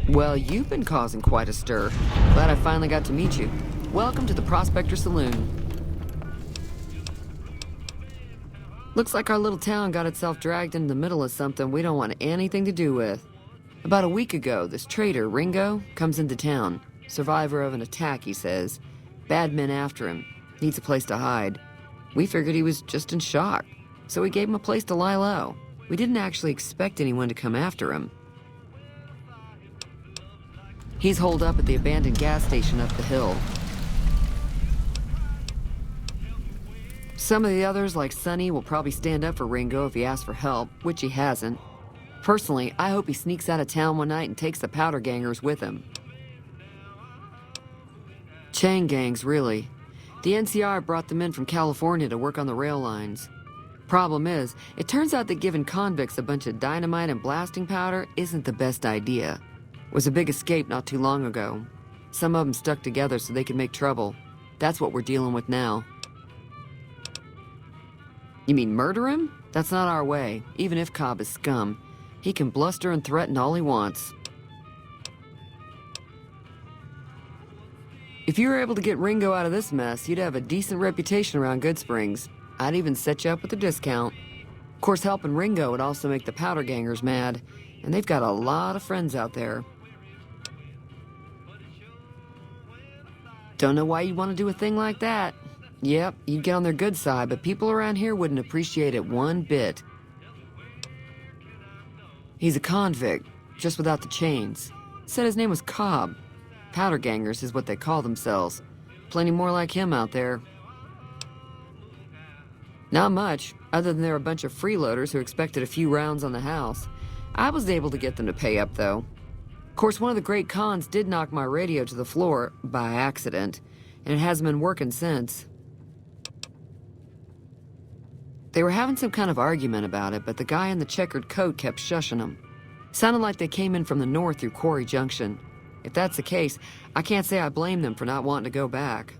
Well, you've been causing quite a stir. Glad I finally got to meet you. Welcome to the Prospector Saloon. Looks like our little town got itself dragged into the middle of something we don't want anything to do with. About a week ago, this trader, Ringo, comes into town. Survivor of an attack, he says. Bad men after him. Needs a place to hide. We figured he was just in shock, so we gave him a place to lie low. We didn't actually expect anyone to come after him. He's holed up at the abandoned gas station up the hill. Some of the others, like Sonny, will probably stand up for Ringo if he asks for help, which he hasn't. Personally, I hope he sneaks out of town one night and takes the powder gangers with him. Chain gangs, really. The NCR brought them in from California to work on the rail lines. Problem is, it turns out that giving convicts a bunch of dynamite and blasting powder isn't the best idea. It was a big escape not too long ago. Some of them stuck together so they could make trouble. That's what we're dealing with now. You mean murder him? That's not our way, even if Cobb is scum. He can bluster and threaten all he wants. If you were able to get Ringo out of this mess, you'd have a decent reputation around Goodsprings. I'd even set you up with a discount. Of course, helping Ringo would also make the powder gangers mad, and they've got a lot of friends out there. Don't know why you'd want to do a thing like that. Yep, you'd get on their good side, but people around here wouldn't appreciate it one bit. He's a convict, just without the chains. Said his name was Cobb. Powder gangers is what they call themselves. Plenty more like him out there. Not much, other than they're a bunch of freeloaders who expected a few rounds on the house. I was able to get them to pay up, though. Of course, one of the great cons did knock my radio to the floor, by accident, and it hasn't been working since. They were having some kind of argument about it, but the guy in the checkered coat kept shushing them. Sounded like they came in from the north through Quarry Junction. If that's the case, I can't say I blame them for not wanting to go back.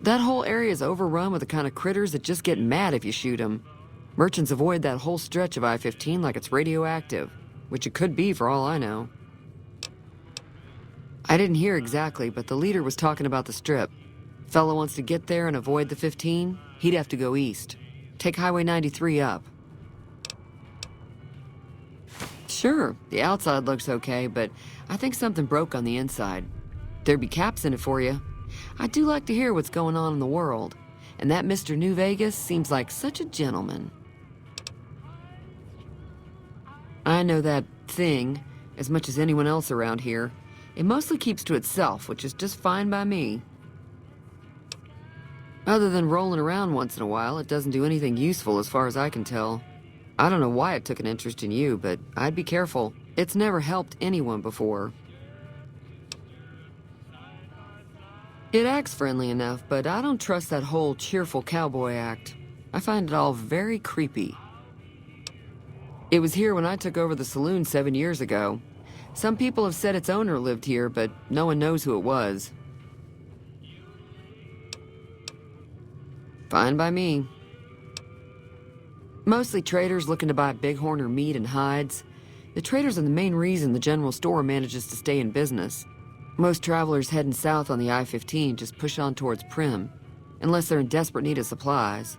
That whole area is overrun with the kind of critters that just get mad if you shoot them. Merchants avoid that whole stretch of I-15 like it's radioactive, which it could be for all I know. I didn't hear exactly, but the leader was talking about the strip. Fellow wants to get there and avoid the 15, he'd have to go east. Take Highway 93 up. Sure, the outside looks okay, but I think something broke on the inside. There'd be caps in it for you. I do like to hear what's going on in the world, and that Mr. New Vegas seems like such a gentleman. I know that thing as much as anyone else around here. It mostly keeps to itself, which is just fine by me. Other than rolling around once in a while, it doesn't do anything useful as far as I can tell. I don't know why it took an interest in you, but I'd be careful. It's never helped anyone before. It acts friendly enough, but I don't trust that whole cheerful cowboy act. I find it all very creepy. It was here when I took over the saloon 7 years ago. Some people have said its owner lived here, but no one knows who it was. Fine by me. Mostly traders looking to buy bighorn or meat and hides. The traders are the main reason the general store manages to stay in business. Most travelers heading south on the I-15 just push on towards Primm, unless they're in desperate need of supplies.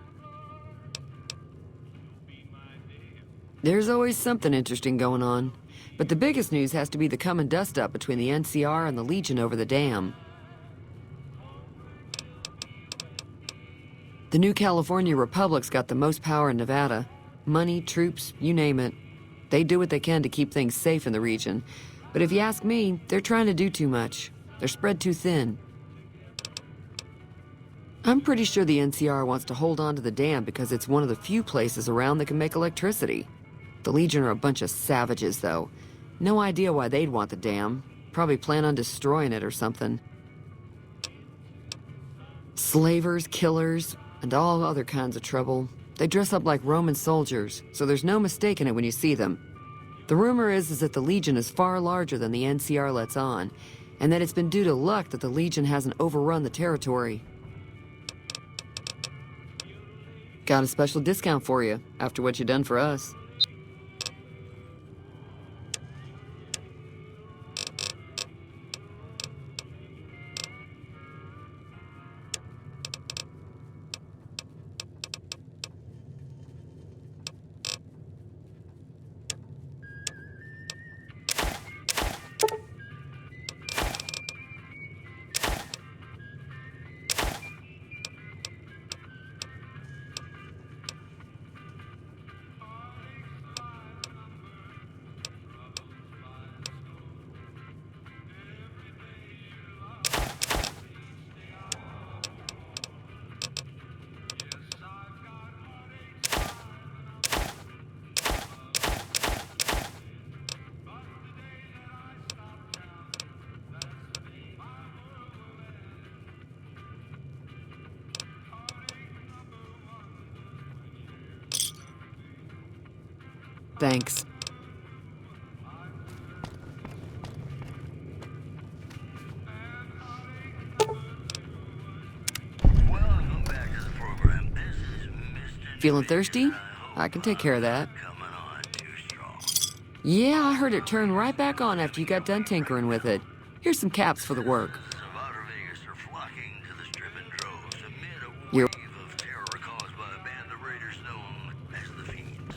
There's always something interesting going on, but the biggest news has to be the coming dust-up between the NCR and the Legion over the dam. The new California Republic's got the most power in Nevada. Money, troops, you name it. They do what they can to keep things safe in the region. But if you ask me, they're trying to do too much. They're spread too thin. I'm pretty sure the NCR wants to hold on to the dam because it's one of the few places around that can make electricity. The Legion are a bunch of savages, though. No idea why they'd want the dam. Probably plan on destroying it or something. Slavers, killers, and all other kinds of trouble. They dress up like Roman soldiers, so there's no mistaking it when you see them. The rumor is that the Legion is far larger than the NCR lets on, and that it's been due to luck that the Legion hasn't overrun the territory. Got a special discount for you, after what you done for us. Thanks. Welcome back to the program. This is Mr. Feeling Demeter. thirsty? I I can take care of that. coming on too strong. Yeah, I heard it turn right back on after you got done tinkering with it. Here's some caps for the work. Citizens of Outer Vegas are flocking to the strip in droves amid a You're- wave of terror caused by a band of raiders known as the Fiends.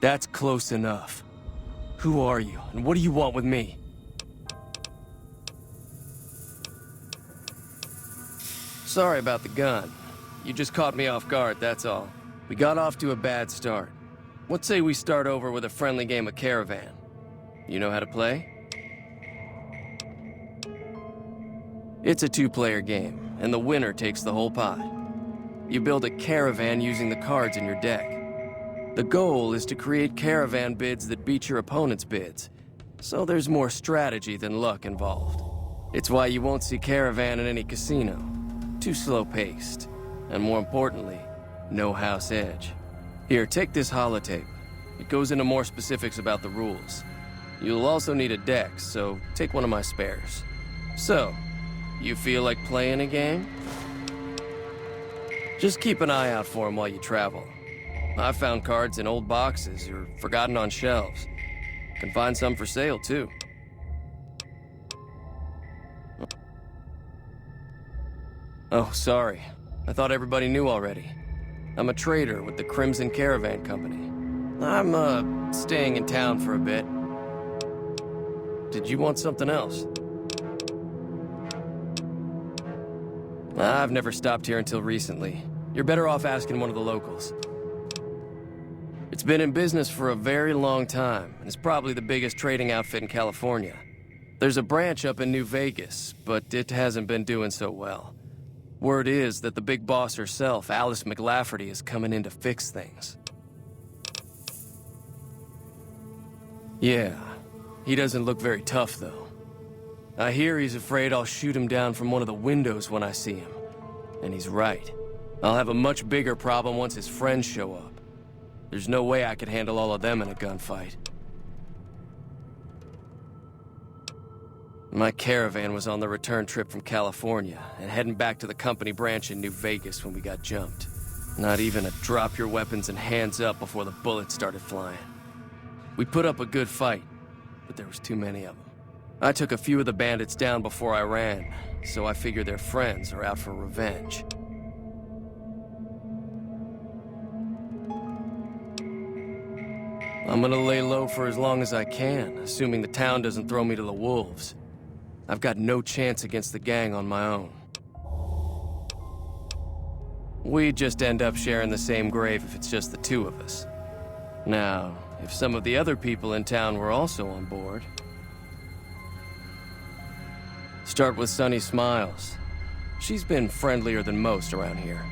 That's close enough. Who are you, and what do you want with me? Sorry about the gun. You just caught me off guard, that's all. We got off to a bad start. Let's say we start over with a friendly game of Caravan. You know how to play? It's a two-player game, and the winner takes the whole pot. You build a caravan using the cards in your deck. The goal is to create caravan bids that beat your opponent's bids, so there's more strategy than luck involved. It's why you won't see caravan in any casino. Too slow-paced, and more importantly, no house edge. Here, take this holotape. It goes into more specifics about the rules. You'll also need a deck, so take one of my spares. So, you feel like playing a game? Just keep an eye out for them while you travel. I've found cards in old boxes or forgotten on shelves. Can find some for sale, too. Oh, sorry. I thought everybody knew already. I'm a trader with the Crimson Caravan Company. I'm, staying in town for a bit. Did you want something else? I've never stopped here until recently. You're better off asking one of the locals. It's been in business for a very long time, and it's probably the biggest trading outfit in California. There's a branch up in New Vegas, but it hasn't been doing so well. Word is that the big boss herself, Alice McLafferty, is coming in to fix things. Yeah, he doesn't look very tough, though. I hear he's afraid I'll shoot him down from one of the windows when I see him. And he's right. I'll have a much bigger problem once his friends show up. There's no way I could handle all of them in a gunfight. My caravan was on the return trip from California and heading back to the company branch in New Vegas when we got jumped. Not even a drop your weapons and hands up before the bullets started flying. We put up a good fight, but there was too many of them. I took a few of the bandits down before I ran, so I figure their friends are out for revenge. I'm gonna lay low for as long as I can, assuming the town doesn't throw me to the wolves. I've got no chance against the gang on my own. We'd just end up sharing the same grave if it's just the two of us. Now, if some of the other people in town were also on board... Start with Sunny Smiles. She's been friendlier than most around here.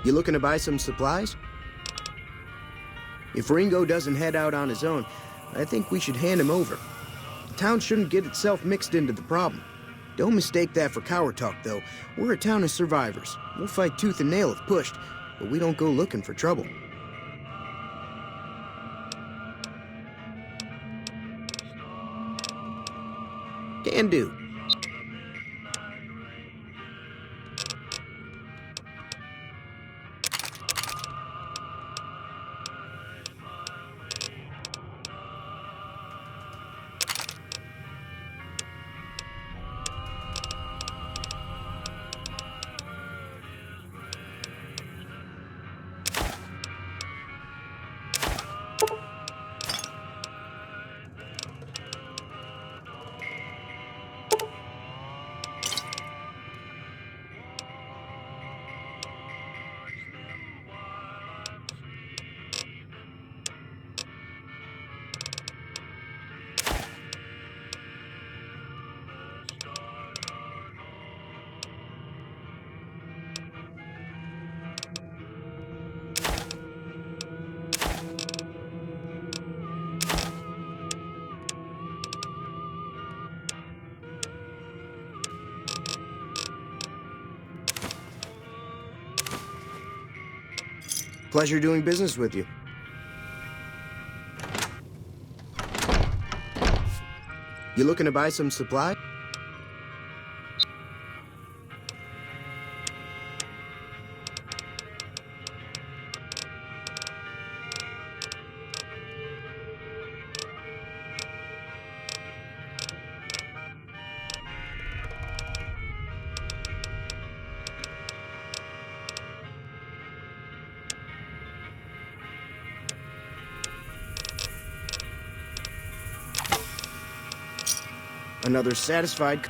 You looking to buy some supplies? If Ringo doesn't head out on his own, I think we should hand him over. The town shouldn't get itself mixed into the problem. Don't mistake that for coward talk, though. We're a town of survivors. We'll fight tooth and nail if pushed, but we don't go looking for trouble. Can do. Pleasure doing business with you. You looking to buy some supply? Another satisfied...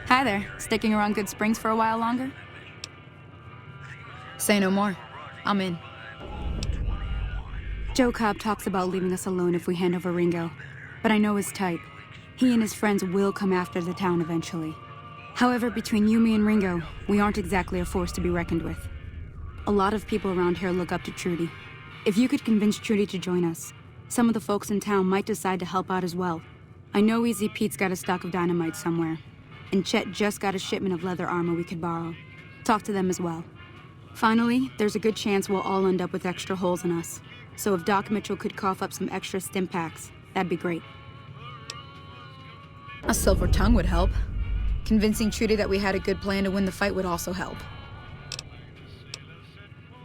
Hi there. Sticking around Good Springs for a while longer? Say no more. I'm in. Joe Cobb talks about leaving us alone if we hand over Ringo, but I know his type. He and his friends will come after the town eventually. However, between you, me, and Ringo, we aren't exactly a force to be reckoned with. A lot of people around here look up to Trudy. If you could convince Trudy to join us, some of the folks in town might decide to help out as well. I know Easy Pete's got a stock of dynamite somewhere, and Chet just got a shipment of leather armor we could borrow. Talk to them as well. Finally, there's a good chance we'll all end up with extra holes in us. So if Doc Mitchell could cough up some extra stim packs, that'd be great. A silver tongue would help. Convincing Trudy that we had a good plan to win the fight would also help.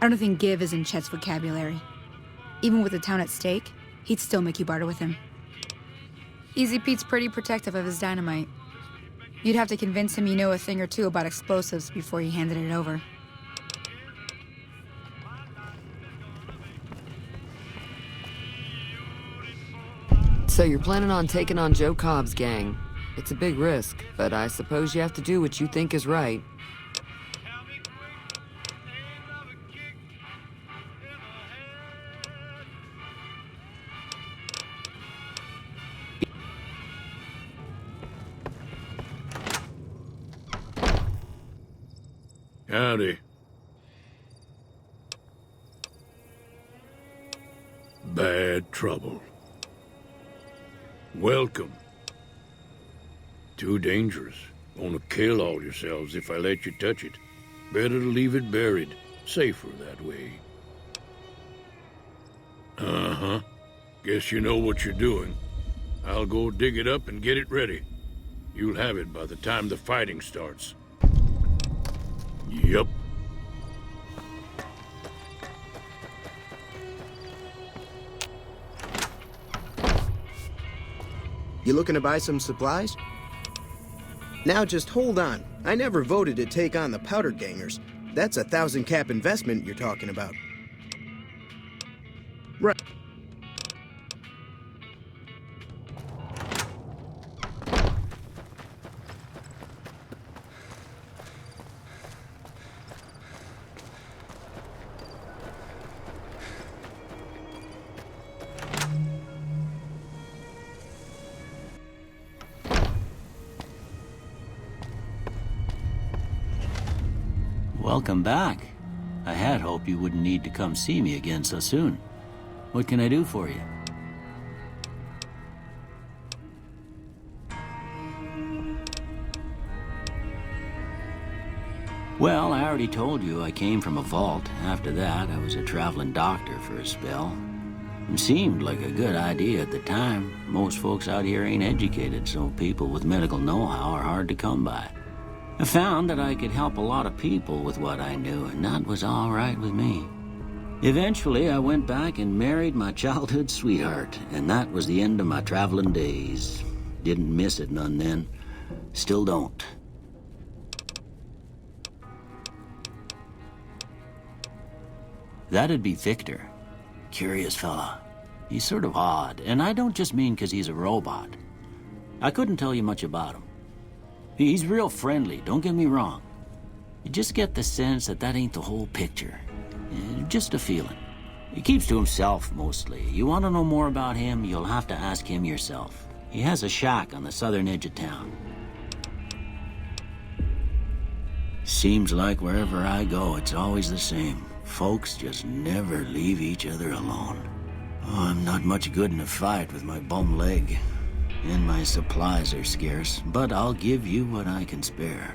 I don't think give is in Chet's vocabulary. Even with the town at stake, he'd still make you barter with him. Easy Pete's pretty protective of his dynamite. You'd have to convince him you know a thing or two about explosives before you handed it over. So you're planning on taking on Joe Cobb's gang. It's a big risk, but I suppose you have to do what you think is right. Howdy. Bad trouble. Welcome. Too dangerous. Gonna kill all yourselves if I let you touch it. Better to leave it buried. Safer that way. Uh-huh. Guess you know what you're doing. I'll go dig it up and get it ready. You'll have it by the time the fighting starts. Yup. You looking to buy some supplies? Now just hold on. I never voted to take on the Powder Gangers. That's a 1,000 cap investment you're talking about. Right. Welcome back. I had hoped you wouldn't need to come see me again so soon. What can I do for you? Well, I already told you I came from a vault. After that, I was a traveling doctor for a spell. It seemed like a good idea at the time. Most folks out here ain't educated, so people with medical know-how are hard to come by. I found that I could help a lot of people with what I knew, and that was all right with me. Eventually, I went back and married my childhood sweetheart, and that was the end of my traveling days. Didn't miss it none then. Still don't. That'd be Victor. Curious fella. He's sort of odd, and I don't just mean 'cause he's a robot. I couldn't tell you much about him. He's real friendly, don't get me wrong. You just get the sense that that ain't the whole picture. Just a feeling. He keeps to himself, mostly. You want to know more about him, you'll have to ask him yourself. He has a shack on the southern edge of town. Seems like wherever I go, it's always the same. Folks just never leave each other alone. Oh, I'm not much good in a fight with my bum leg. And my supplies are scarce, but I'll give you what I can spare.